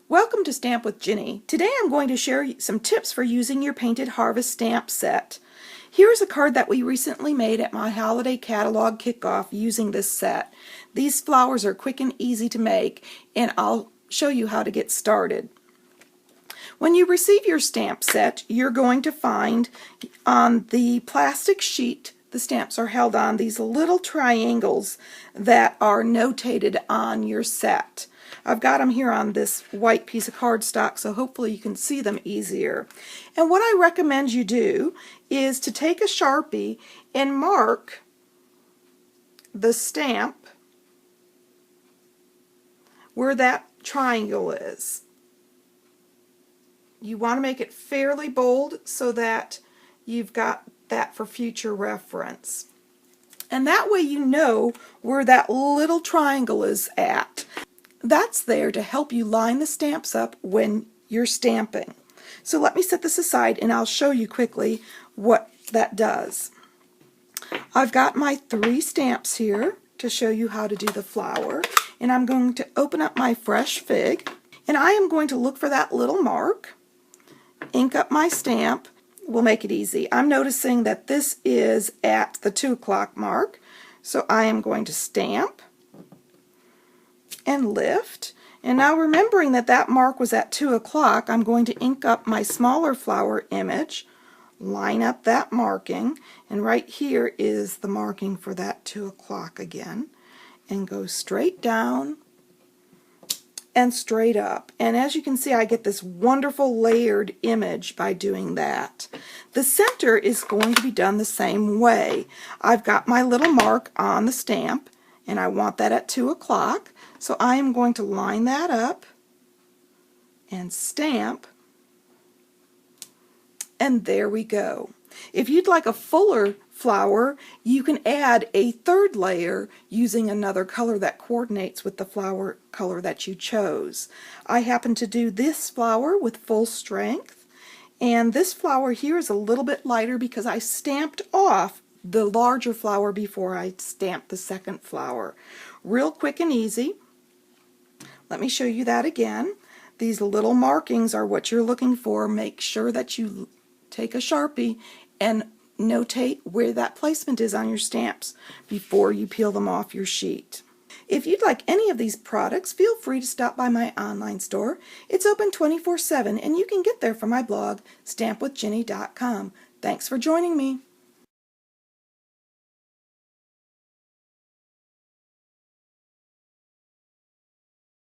Welcome to Stamp with Ginny. Today I'm going to share some tips for using your Painted Harvest stamp set. Here's a card that we recently made at my holiday catalog kickoff using this set. These flowers are quick and easy to make, and I'll show you how to get started. When you receive your stamp set, you're going to find on the plastic sheet the stamps are held on these little triangles that are notated on your set. I've got them here on this white piece of cardstock, so hopefully you can see them easier. And what I recommend you do is to take a Sharpie and mark the stamp where that triangle is. You want to make it fairly bold so that you've got that for future reference. And that way you know where that little triangle is at. That's there to help you line the stamps up when you're stamping. So let me set this aside and I'll show you quickly what that does. I've got my 3 stamps here to show you how to do the flower, and I'm going to open up my fresh fig, and I am going to look for that little mark, ink up my stamp. We'll make it easy. I'm noticing that this is at the 2 o'clock mark, so I am going to stamp and lift. And now, remembering that that mark was at 2 o'clock, I'm going to ink up my smaller flower image, line up that marking, and right here is the marking for that 2 o'clock again, and go straight down and straight up. And as you can see, I get this wonderful layered image by doing that. The center is going to be done the same way. I've got my little mark on the stamp, and I want that at 2 o'clock, so I am going to line that up and stamp, and there we go. If you'd like a fuller flower, you can add a 3rd layer using another color that coordinates with the flower color that you chose. I happen to do this flower with full strength, and this flower here is a little bit lighter because I stamped off the larger flower before I stamped the 2nd flower. Real quick and easy. Let me show you that again. These little markings are what you're looking for. Make sure that you take a Sharpie and notate where that placement is on your stamps before you peel them off your sheet. If you'd like any of these products, feel free to stop by my online store. It's open 24/7, and you can get there from my blog, stampwithginny.com. Thanks for joining me.